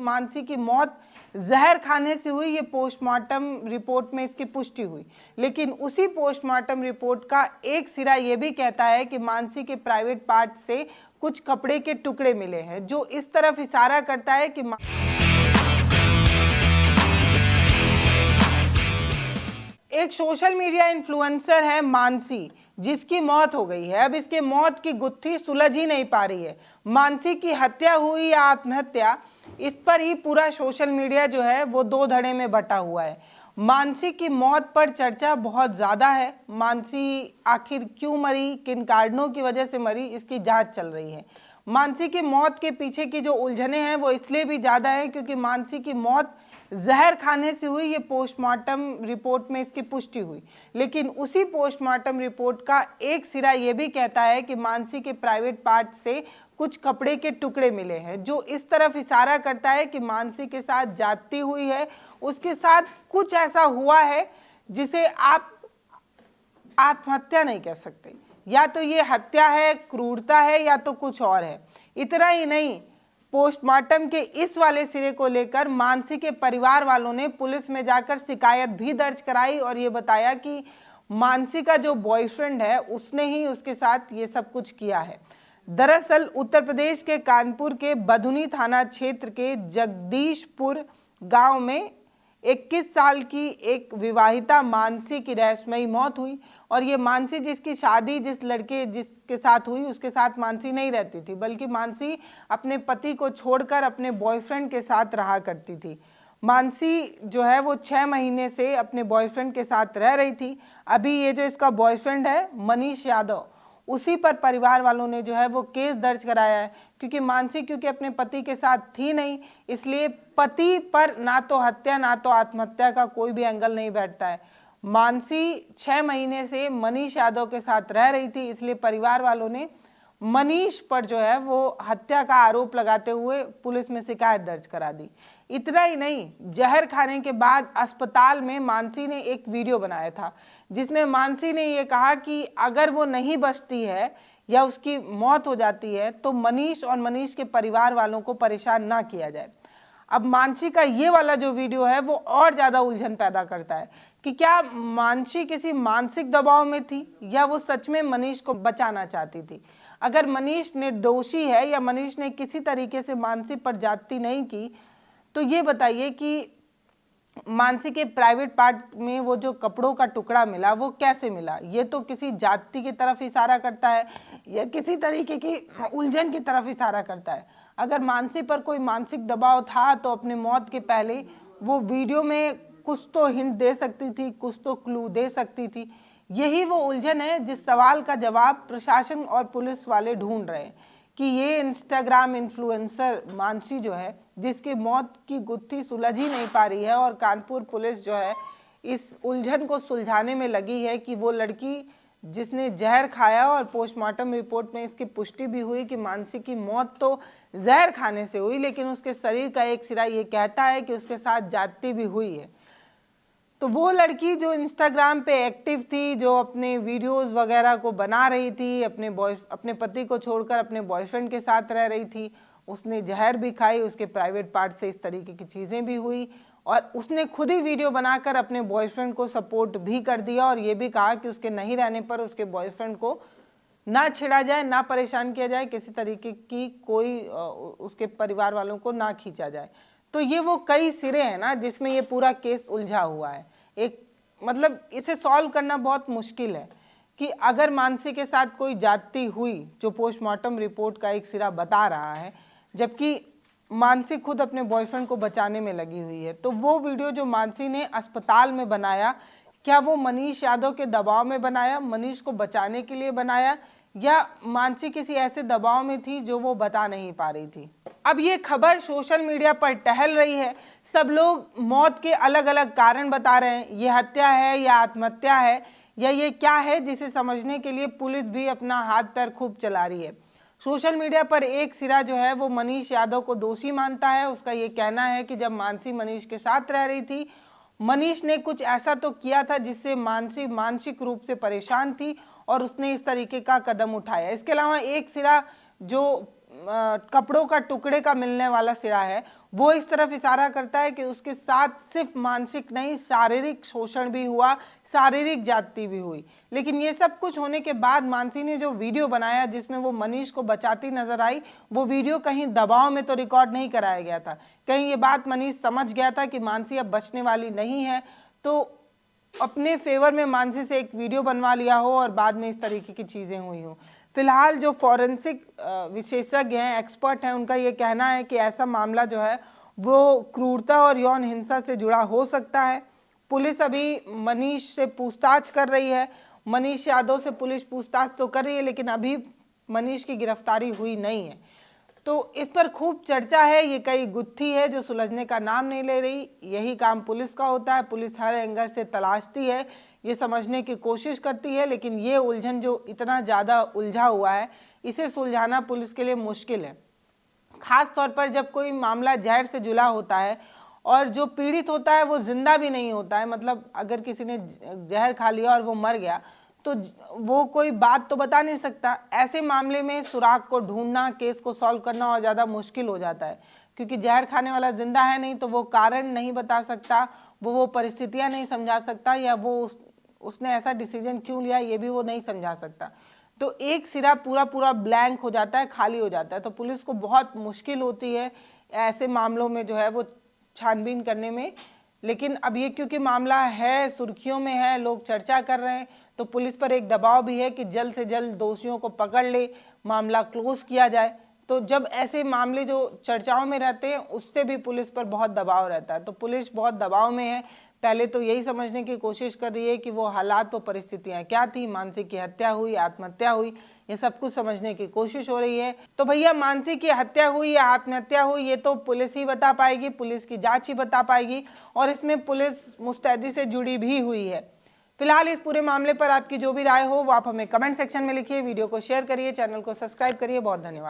मानसी की मौत जहर खाने से हुई, ये पोस्टमार्टम रिपोर्ट में इसकी पुष्टि हुई। लेकिन उसी पोस्टमार्टम रिपोर्ट का एक सिरा ये भी कहता है कि मानसी के प्राइवेट पार्ट से कुछ कपड़े के टुकड़े मिले हैं, जो इस तरफ इशारा करता है कि एक सोशल मीडिया इन्फ्लुएंसर है मानसी, जिसकी मौत हो गई है। अब इसके मौत की गुत्थी सुलझ ही नहीं पा रही है। मानसी की हत्या हुई या आत्महत्या, इस पर ही पूरा सोशल मीडिया जो है वो दो धड़े में बटा हुआ है। मानसी की मौत पर चर्चा बहुत ज़्यादा है। मानसी आखिर क्यों मरी, किन कारणों की वजह से मरी, इसकी जांच चल रही है। मानसी की मौत के पीछे की जो उलझने हैं वो इसलिए भी ज़्यादा है क्योंकि मानसी की मौत जहर खाने से हुई, ये पोस्टमार्टम रिपोर्ट में इसकी पुष्टि हुई। लेकिन उसी पोस्टमार्टम रिपोर्ट का एक सिरा ये भी कहता है कि मानसी के प्राइवेट पार्ट से कुछ कपड़े के टुकड़े मिले हैं, जो इस तरफ इशारा करता है कि मानसी के साथ जाती हुई है, उसके साथ कुछ ऐसा हुआ है जिसे आप आत्महत्या नहीं कह सकते। या तो ये हत्या है, क्रूरता है, या तो कुछ और है। इतना ही नहीं, पोस्टमार्टम के इस वाले सिरे को लेकर मानसी के परिवार वालों ने पुलिस में जाकर शिकायत भी दर्ज कराई और ये बताया कि मानसी का जो बॉयफ्रेंड है उसने ही उसके साथ ये सब कुछ किया है। दरअसल उत्तर प्रदेश के कानपुर के बधुनी थाना क्षेत्र के जगदीशपुर गांव में 21 साल की एक विवाहिता मानसी की रहस्यमयी मौत हुई। और ये मानसी, जिसकी शादी जिस लड़के जिसके साथ हुई उसके साथ मानसी नहीं रहती थी, बल्कि मानसी अपने पति को छोड़कर अपने बॉयफ्रेंड के साथ रहा करती थी। मानसी जो है वो 6 महीने से अपने बॉयफ्रेंड के साथ रह रही थी। अभी ये जो इसका बॉयफ्रेंड है मनीष यादव, उसी पर परिवार वालों ने जो है वो केस दर्ज कराया है। क्योंकि अपने पति के साथ थी नहीं, इसलिए पति पर ना तो हत्या ना तो आत्महत्या का कोई भी एंगल नहीं बैठता है। मानसी 6 महीने से मनीष यादव के साथ रह रही थी, इसलिए परिवार वालों ने मनीष पर जो है वो हत्या का आरोप लगाते हुए पुलिस में शिकायत दर्ज करा दी। इतना ही नहीं, जहर खाने के बाद अस्पताल में मानसी ने एक वीडियो बनाया था, जिसमें मानसी ने ये कहा कि अगर वो नहीं बचती है या उसकी मौत हो जाती है तो मनीष और मनीष के परिवार वालों को परेशान ना किया जाए। अब मानसी का ये वाला जो वीडियो है वो और ज़्यादा उलझन पैदा करता है कि क्या मानसी किसी मानसिक दबाव में थी या वो सच में मनीष को बचाना चाहती थी। अगर मनीष निर्दोषी है या मनीष ने किसी तरीके से मानसी पर ज्यादती नहीं की, तो ये बताइए कि मानसी के प्राइवेट पार्ट में वो जो कपड़ों का टुकड़ा मिला वो कैसे मिला। ये तो किसी जाति की तरफ इशारा करता है या किसी तरीके की उलझन की तरफ इशारा करता है। अगर मानसी पर कोई मानसिक दबाव था तो अपनी मौत के पहले वो वीडियो में कुछ तो हिंट दे सकती थी, कुछ तो क्लू दे सकती थी। यही वो उलझन है जिस सवाल का जवाब प्रशासन और पुलिस वाले ढूंढ रहे हैं कि ये इंस्टाग्राम इन्फ्लुएंसर मानसी जो है, जिसकी मौत की गुत्थी सुलझ ही नहीं पा रही है, और कानपुर पुलिस जो है इस उलझन को सुलझाने में लगी है कि वो लड़की जिसने जहर खाया, और पोस्टमार्टम रिपोर्ट में इसकी पुष्टि भी हुई कि मानसी की मौत तो जहर खाने से हुई, लेकिन उसके शरीर का एक सिरा ये कहता है कि उसके साथ जाती भी हुई है। तो वो लड़की जो इंस्टाग्राम पे एक्टिव थी, जो अपने वीडियोस वगैरह को बना रही थी, अपने पति को छोड़कर अपने बॉयफ्रेंड के साथ रह रही थी, उसने जहर भी खाई, उसके प्राइवेट पार्ट से इस तरीके की चीज़ें भी हुई, और उसने खुद ही वीडियो बनाकर अपने बॉयफ्रेंड को सपोर्ट भी कर दिया और ये भी कहा कि उसके नहीं रहने पर उसके बॉयफ्रेंड को ना छेड़ा जाए, ना परेशान किया जाए, किसी तरीके की कोई उसके परिवार वालों को ना खींचा जाए। तो ये वो कई सिरे हैं ना जिसमें ये पूरा केस उलझा हुआ है। एक मतलब इसे सॉल्व करना बहुत मुश्किल है कि अगर मानसी के साथ कोई जाती हुई, जो पोस्टमार्टम रिपोर्ट का एक सिरा बता रहा है, जबकि मानसी खुद अपने बॉयफ्रेंड को बचाने में लगी हुई है, तो वो वीडियो जो मानसी ने अस्पताल में बनाया, क्या वो मनीष यादव के दबाव में बनाया, मनीष को बचाने के लिए बनाया, या मानसी किसी ऐसे दबाव में थी जो वो बता नहीं पा रही थी। अब ये खबर सोशल मीडिया पर टहल रही है, सब लोग मौत के अलग अलग कारण बता रहे हैं, ये हत्या है या आत्महत्या है या ये क्या है, जिसे समझने के लिए पुलिस भी अपना हाथ पैर खूब चला रही है। सोशल मीडिया पर एक सिरा जो है वो मनीष यादव को दोषी मानता है। उसका ये कहना है कि जब मानसी मनीष के साथ रह रही थी, मनीष ने कुछ ऐसा तो किया था जिससे मानसी मानसिक रूप से परेशान थी और उसने इस तरीके का कदम उठाया। इसके अलावा एक सिरा जो कपड़ों का टुकड़े का मिलने वाला सिरा है, वो इस तरफ इशारा करता है कि उसके साथ सिर्फ मानसिक नहीं, शारीरिक शोषण भी हुआ, शारीरिक ज्यादती भी हुई। लेकिन ये सब कुछ होने के बाद मानसी ने जो वीडियो बनाया जिसमें वो मनीष को बचाती नजर आई, वो वीडियो कहीं दबाव में तो रिकॉर्ड नहीं कराया गया था, कहीं ये बात मनीष समझ गया था कि मानसी अब बचने वाली नहीं है, तो अपने फेवर में मानसी से एक वीडियो बनवा लिया हो और बाद में इस तरीके की चीजें हुई हो। फिलहाल जो फॉरेंसिक विशेषज्ञ हैं, एक्सपर्ट हैं, उनका ये कहना है कि ऐसा मामला जो है वो क्रूरता और यौन हिंसा से जुड़ा हो सकता है। पुलिस अभी मनीष से पूछताछ कर रही है, मनीष यादव से पुलिस पूछताछ तो कर रही है, लेकिन अभी मनीष की गिरफ्तारी हुई नहीं है। तो इस पर खूब चर्चा है, ये कई गुत्थी है जो सुलझने का नाम नहीं ले रही। यही काम पुलिस का होता है, पुलिस हर एंगल से तलाशती है, ये समझने की कोशिश करती है, लेकिन ये उलझन जो इतना ज़्यादा उलझा हुआ है, इसे सुलझाना पुलिस के लिए मुश्किल है। खास तौर पर जब कोई मामला जहर से जुड़ा होता है और जो पीड़ित होता है वो जिंदा भी नहीं होता है, मतलब अगर किसी ने जहर खा लिया और वो मर गया तो वो कोई बात तो बता नहीं सकता। ऐसे मामले में सुराग को ढूंढना, केस को सॉल्व करना और ज़्यादा मुश्किल हो जाता है, क्योंकि जहर खाने वाला जिंदा है नहीं, तो वो कारण नहीं बता सकता, वो परिस्थितियां नहीं समझा सकता, या वो उसने ऐसा डिसीजन क्यों लिया ये भी वो नहीं समझा सकता। तो एक सिरा पूरा पूरा ब्लैंक हो जाता है, खाली हो जाता है। तो पुलिस को बहुत मुश्किल होती है ऐसे मामलों में जो है वो छानबीन करने में। लेकिन अब ये क्योंकि मामला है, सुर्खियों में है, लोग चर्चा कर रहे हैं, तो पुलिस पर एक दबाव भी है कि जल्द से जल्द दोषियों को पकड़ ले, मामला क्लोज किया जाए। तो जब ऐसे मामले जो चर्चाओं में रहते हैं उससे भी पुलिस पर बहुत दबाव रहता है। तो पुलिस बहुत दबाव में है, पहले तो यही समझने की कोशिश कर रही है कि वो हालात, वो परिस्थितियां क्या थी, मानसी की हत्या हुई, आत्महत्या हुई, ये सब कुछ समझने की कोशिश हो रही है। तो भैया मानसी की हत्या हुई या आत्महत्या हुई ये तो पुलिस ही बता पाएगी, पुलिस की जांच ही बता पाएगी, और इसमें पुलिस मुस्तैदी से जुड़ी भी हुई है। फिलहाल इस पूरे मामले पर आपकी जो भी राय हो वो आप हमें कमेंट सेक्शन में लिखिए, वीडियो को शेयर करिए, चैनल को सब्सक्राइब करिए। बहुत धन्यवाद।